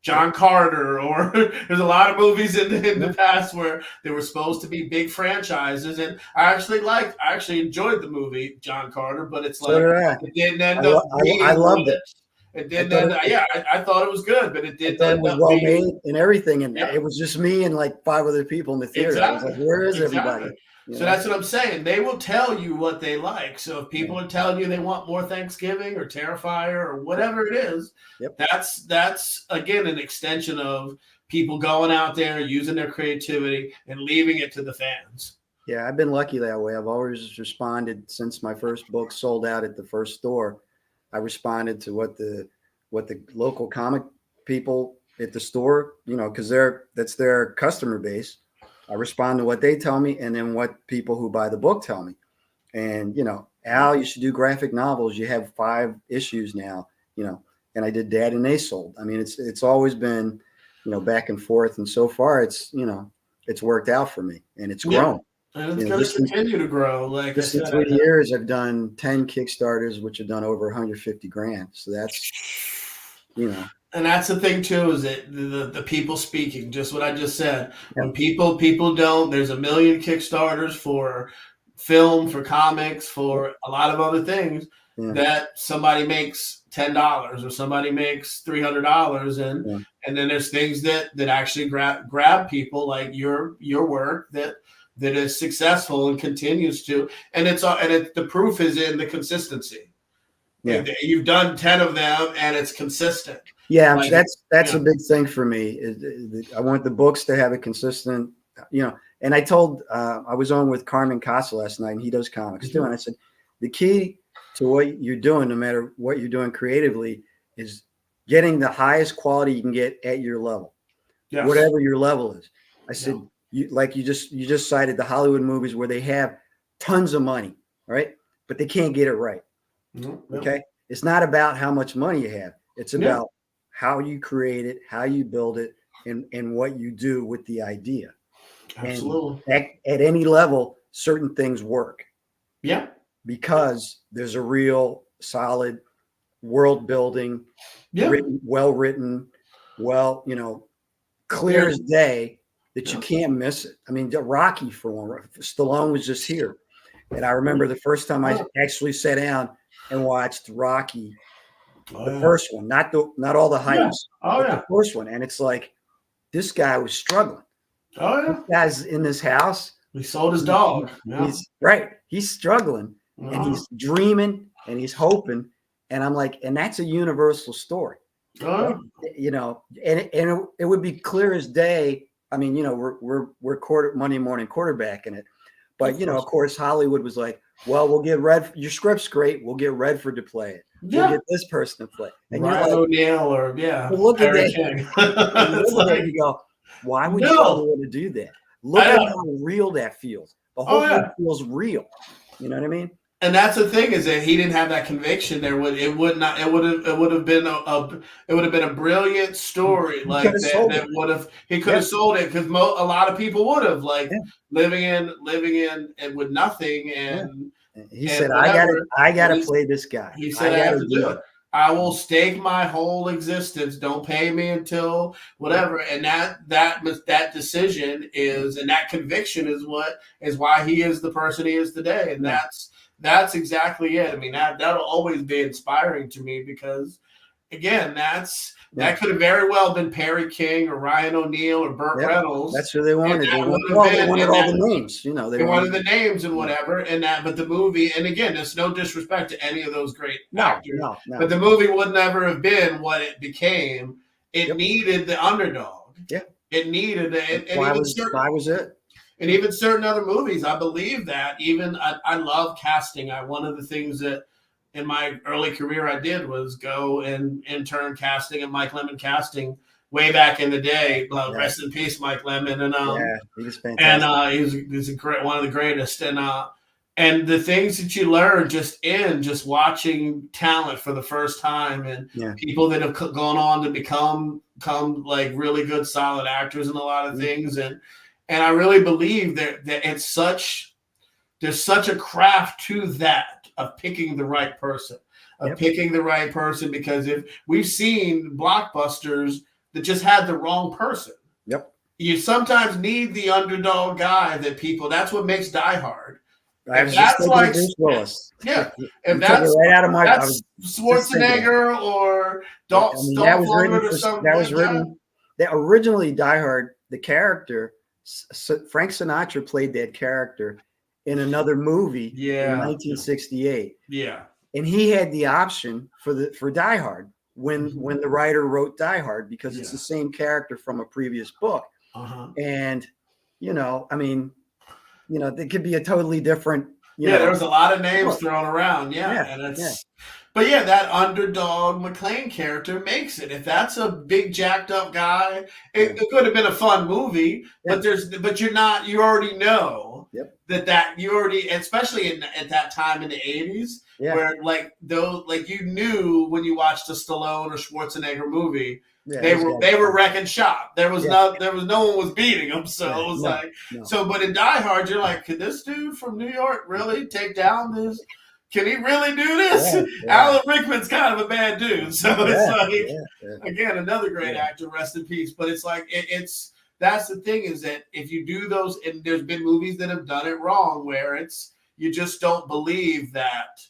John Carter, or there's a lot of movies in the past where they were supposed to be big franchises, and I actually enjoyed the movie John Carter, but it's it didn't end up. I loved it. It didn't end up. Yeah, I thought it was good, but it didn't end up well made and everything, and Yeah. it was just me and like 5 other people in the theater. Exactly. I was like, where is everybody? So that's what I'm saying. They will tell you what they like. So if people are telling you they want more Thanksgiving or Terrifier or whatever it is, that's again an extension of people going out there, using their creativity and leaving it to the fans. Yeah, I've been lucky that way. I've always responded since my first book sold out at the first store. I responded to what the local comic people at the store, because that's their customer base. I respond to what they tell me, and then what people who buy the book tell me. And Al, you should do graphic novels. You have 5 issues now, and I did that, and they sold. I mean, it's always been, back and forth, and so far it's worked out for me, and it's grown. And it's going to continue to grow. Like just in 3 years, I've done 10 Kickstarters, which have done over 150 grand. So that's, And that's the thing too, is that the people speaking, just what I just said. When people don't, there's a million Kickstarters for film, for comics, for a lot of other things that somebody makes $10 or somebody makes $300, and then there's things that actually grab people like your work that is successful and continues to, and the proof is in the consistency. Yeah, you've done 10 of them, and it's consistent. Yeah, that's a big thing for me. I want the books to have a consistent, And I told I was on with Carmen Casa last night, and he does comics too. And I said, the key to what you're doing, no matter what you're doing creatively, is getting the highest quality you can get at your level, whatever your level is. I said, you just cited the Hollywood movies where they have tons of money, right? But they can't get it right. Okay, it's not about how much money you have. It's about how you create it, how you build it, and what you do with the idea. Absolutely. And at any level, certain things work. Yeah. Because there's a real solid world building, well written, clear as day that you can't miss it. I mean, Rocky, for one, Stallone was just here. And I remember the first time I actually sat down and watched Rocky, the first one, not all the hypes, but the first one. And it's like, this guy was struggling. This guy's in this house. He sold his dog. He's struggling, and he's dreaming, and he's hoping. And I'm like, and that's a universal story. Right? And it would be clear as day. I mean, we're Monday morning quarterbacking it, But, you know, of course, Hollywood was like, well, we'll get your script's great. We'll get Redford to play it. We'll get this person to play it. And Ryan you're like, O'Neal or look at Harry that. King. You look at it and you go, why would you ever want to do that? Look at how real that feels. The whole thing feels real. You know what I mean? And that's the thing, is that he didn't have that conviction. It would have been a brilliant story like that. He could have sold it, because a lot of people would have, like, living in and with nothing, and he said, I gotta play this guy. He said, I have to do it. I will stake my whole existence. Don't pay me until whatever. And that decision is, and that conviction is why he is the person he is today. And that's exactly it. I mean, that'll always be inspiring to me, because, again, that could have very well been Perry King or Ryan O'Neal or Burt Reynolds. That's who they wanted. They wanted all the names, you know. They wanted the names and whatever, but the movie, and again, there's no disrespect to any of those great actors, but the movie would never have been what it became. It needed the underdog. Yeah, it needed it. Why was it? And even certain other movies, I believe that. Even I love casting. One of the things that in my early career I did was go and intern casting and Mike Lemmon casting way back in the day. Rest in peace, Mike Lemmon. And he was fantastic. And he's one of the greatest. And the things that you learn just watching talent for the first time, and people that have gone on to become like really good, solid actors in a lot of things. And I really believe that there's such a craft to that, of picking the right person, because if we've seen blockbusters that just had the wrong person. Yep. You sometimes need the underdog guy that's what makes Die Hard. That's like Bruce Willis. Yeah. If that's right out of my Schwarzenegger or Dolph Lundgren or something. That was written. That originally Die Hard, the character, Frank Sinatra played that character in another movie in 1968. Yeah. And he had the option for Die Hard when the writer wrote Die Hard, because it's the same character from a previous book. And, you know, I mean, you know, it could be a totally different. There was a lot of names thrown around. But that underdog McClane character makes it. If that's a big jacked up guy, it could have been a fun movie. But you already know that you already, especially at that time in the 80s, where you knew when you watched a Stallone or Schwarzenegger movie, they were wrecking shop. There was no one was beating them. So it was but in Die Hard, you're like, could this dude from New York really take down this? Can he really do this? Alan Rickman's kind of a bad dude. So it's again, another great actor, rest in peace. But it's like, that's the thing, is that if you do those, and there's been movies that have done it wrong, where you just don't believe that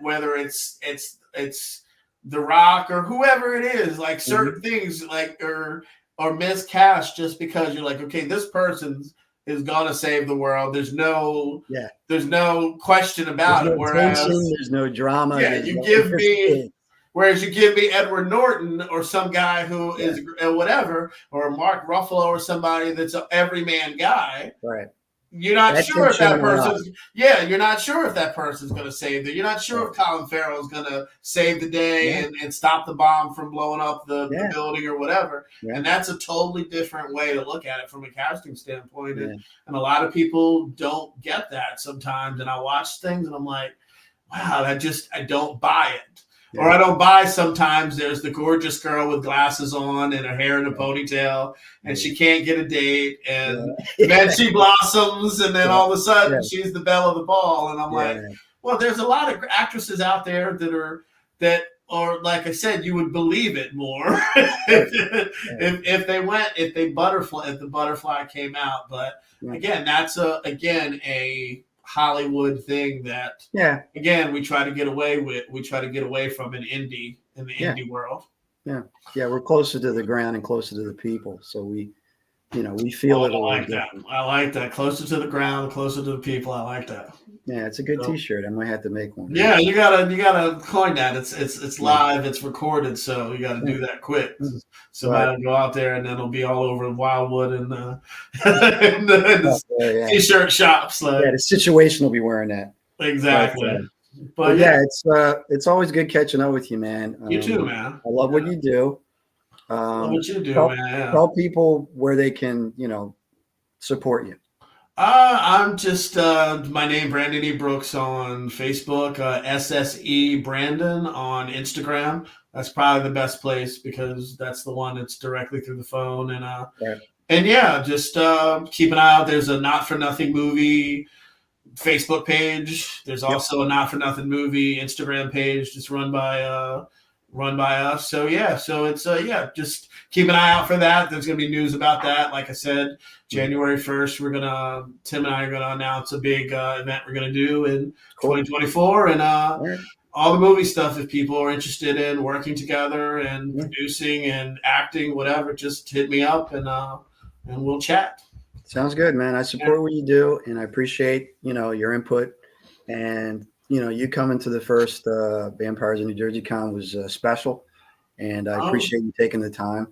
whether it's The Rock or whoever it is, like certain things or miscast, just because you're like, okay, this person's is gonna save the world. There's no question about it. Whereas there's no drama. Whereas you give me Edward Norton or some guy who is whatever, or Mark Ruffalo or somebody that's an everyman guy. Right. You're not sure if that person's you're not sure if that person's going to save it. You're not sure if Colin Farrell is going to save the day and stop the bomb from blowing up the building or whatever. Yeah. And that's a totally different way to look at it from a casting standpoint. And a lot of people don't get that sometimes. And I watch things and I'm like, wow, I don't buy it. Yeah. Or I don't buy sometimes there's the gorgeous girl with glasses on and her hair in a ponytail, and she can't get a date, and then she blossoms, and then all of a sudden she's the belle of the ball. And I'm like, well, there's a lot of actresses out there that are, like I said, you would believe it more if the butterfly came out. But again, that's a Hollywood thing that again we try to get away from in the indie world. We're closer to the ground and closer to the people, so we we feel Oh, it a I little like that. different. I like that. Closer to the ground, closer to the people. I like that. Yeah, it's a good So, T-shirt. I might have to make one. yeah, you gotta coin that. It's Yeah, live, it's recorded, so you gotta yeah, do that quick. yeah. Right. Somebody will go out there and then it'll be all over Wildwood and and the Oh, yeah, t-shirt shops. yeah. Like The situation will be wearing that. But exactly. but But yeah, yeah, it's always good catching up with you, man. you too, man. I love what you do. Love what you do, Tell man. Yeah. tell people where they can, support you. I'm just my name Brandon E. Brooks on Facebook, SSE Brandon on Instagram. That's probably the best place because that's the one that's directly through the phone Right. and yeah, just keep an eye out. There's a Not for Nothing movie Facebook page. There's Yep. also a Not for Nothing movie Instagram page just run by us. So yeah, so it's yeah, just keep an eye out for that. There's gonna be news about that. Like I said, January 1st, Tim and I are gonna announce a big event we're gonna do in Cool. 2024, and All right. all the movie stuff. If people are interested in working together and Yeah. producing and acting, whatever, just hit me up and we'll chat. Sounds good, man. I Yeah. support what you do, and I appreciate your input. And you coming to the first Vampires in New Jersey Con was special, and I Oh, appreciate you taking the time.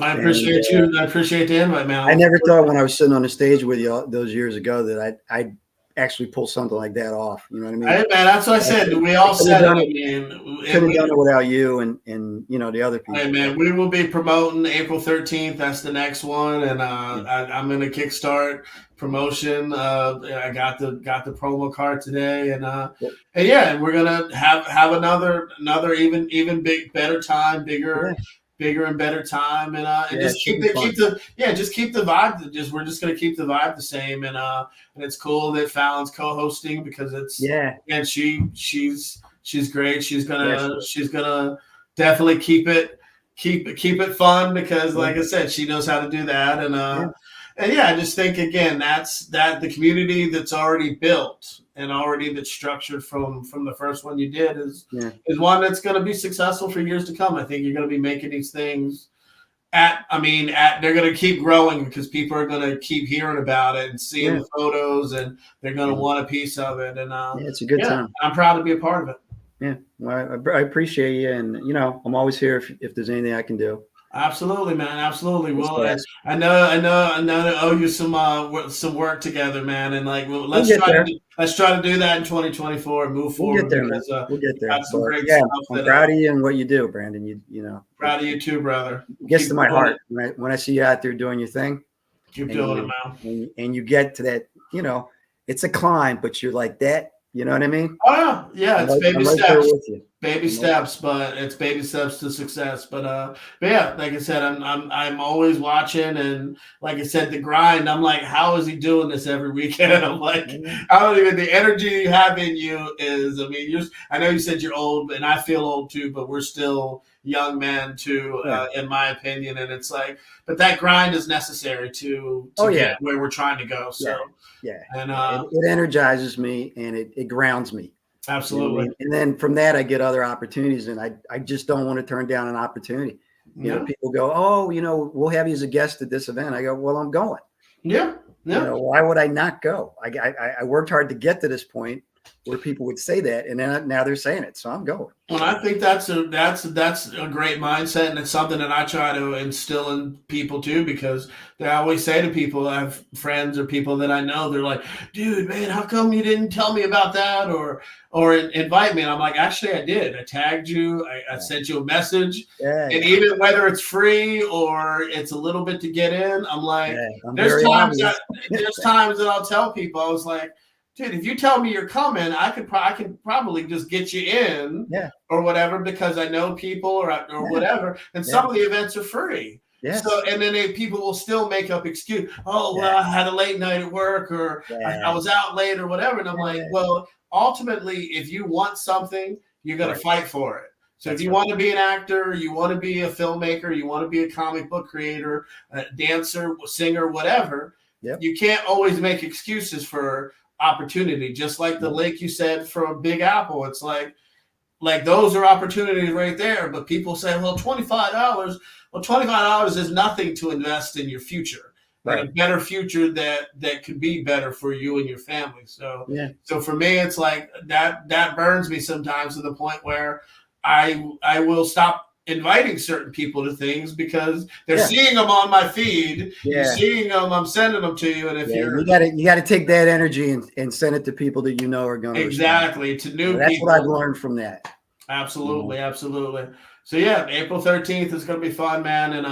I And appreciate you. I appreciate the invite, man. I never thought when I was sitting on the stage with you those years ago that I'd actually pull something like that off. You know what I mean? Hey, man, that's what I said. We all could've said it. done I it. mean, Couldn't have done it without you and the other people. hey, man, we will be promoting April 13th. That's the next one, and Yeah. I'm in a Kickstart promotion. I got the promo card today, Yep. and yeah, and we're gonna have another even better time, Yeah. bigger and better time, and Yeah, just it should be fun. keep the vibe. We're just gonna keep the vibe the same, and it's cool that Fallon's co-hosting because it's Yeah. and she's great. She's Yeah. gonna definitely keep it fun because, Yeah. like I said, she knows how to do that, Yeah. and yeah, I just think again that's the community that's already built and already that's structured from the first one you did Yeah. is one that's going to be successful for years to come. I think you're going to be making these things they're going to keep growing because people are going to keep hearing about it and seeing Yeah. the photos and they're going to Yeah. want a piece of it. And Yeah, it's a good time. I'm proud to be a part of it. Yeah. Well, I appreciate you, and I'm always here if there's anything I can do. Absolutely, man. Absolutely. Just Well, ask. I know. I owe you some work together, man. And like, let's get there. try to do that in 2024 and move We'll forward get there, man. because We'll get there. got some But great yeah, stuff. I'm proud of you and what you do, Brandon. Proud of you too, brother. It gets Keep to my doing heart when I see you out there doing your thing, Keep and doing it, you, man. and you get to that. It's a climb, but you're like that. You know what I mean? Oh yeah, it's baby I'm right there steps. with you. Baby steps, but it's baby steps to success. But yeah, like I said, I'm always watching, and like I said, the grind. I'm like, how is he doing this every weekend? I'm like, I don't even. The energy you have in you is. I mean, I know you said you're old, and I feel old too, but we're still young men too, in my opinion. And it's like, but that grind is necessary to get where we're trying to go. So yeah. And it energizes me and it grounds me. absolutely. And then from that, I get other opportunities, and I just don't want to turn down an opportunity. People go, oh, we'll have you as a guest at this event. I go, well, I'm going. Yeah. Why would I not go? I worked hard to get to this point where people would say that, and then now they're saying it, so I'm going. Well, I think that's a great mindset, and it's something that I try to instill in people too. Because I always say to people, I have friends or people that I know, they're like, "Dude, man, how come you didn't tell me about that or invite me?" And I'm like, "Actually, I did. I tagged you. I sent you a message, and even whether it's free or it's a little bit to get in, I'm like, there's times that I'll tell people, I was like." Dude, if you tell me you're coming, I can probably just get you in, or whatever, because I know people or whatever. And some of the events are free. Yes. So, and then people will still make up excuse. Oh, well, I had a late night at work, or I was out late, or whatever. And I'm like, well, ultimately, if you want something, you're going to fight for it. So if you want to be an actor, you want to be a filmmaker, you want to be a comic book creator, a dancer, singer, whatever, you can't always make excuses for opportunity. Just like the link you said from Big Apple, it's like those are opportunities right there. But people say, well, $25. Well, $25 is nothing to invest in your future. Right. and a better future that could be better for you and your family. So Yeah. so for me, it's like that burns me sometimes to the point where I will stop inviting certain people to things because they're seeing them on my feed. You're seeing them, I'm sending them to you. And if you gotta take that energy and send it to people that you know are going to exactly to new that's people. what I've learned from that. Absolutely, absolutely. So yeah, April 13th is going to be fun, man. And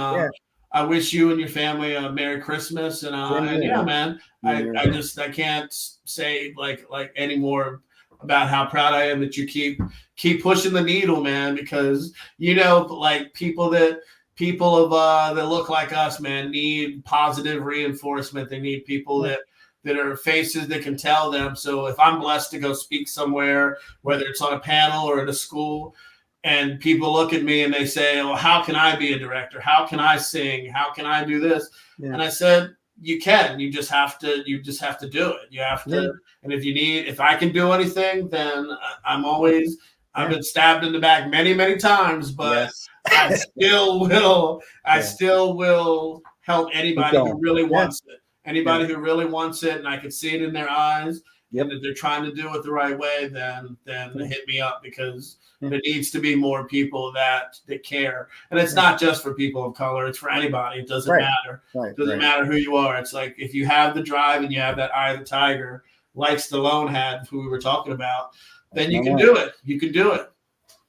I wish you and your family a Merry Christmas. And yeah, man, I can't say like any more about how proud I am that you keep pushing the needle, man, because like people that look like us, man, need positive reinforcement. They need people that are faces that can tell them. So if I'm blessed to go speak somewhere, whether it's on a panel or at a school, and people look at me and they say, "Oh, how can I be a director? How can I sing? How can I do this?" And I said, "You can. You just have to do it. You have to. And if I can do anything, then I've been stabbed in the back many, many times, but I still will. I still will help anybody who really wants it. Anybody who really wants it, and I can see it in their eyes, and that they're trying to do it the right way, then hit me up, because there needs to be more people that care. And it's not just for people of color; it's for anybody. It doesn't matter. It doesn't matter who you are. It's like if you have the drive and you have that eye of the tiger, like Stallone had, who we were talking about, then you can do it. You can do it.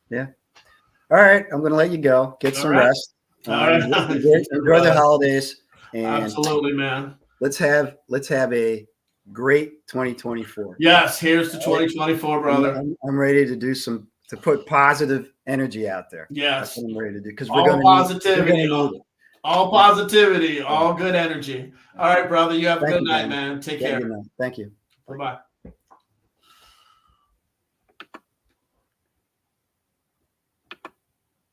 Yeah. All right, I'm going to let you go. Get some rest. Enjoy the holidays. And absolutely, man. Let's have a great 2024. Yes, here's to 2024, brother. I'm ready to to put positive energy out there. Yes, that's what I'm ready to do, because all positivity, all good energy. All right, brother. You have a good night, man. Take care. Thank you. Bye-bye.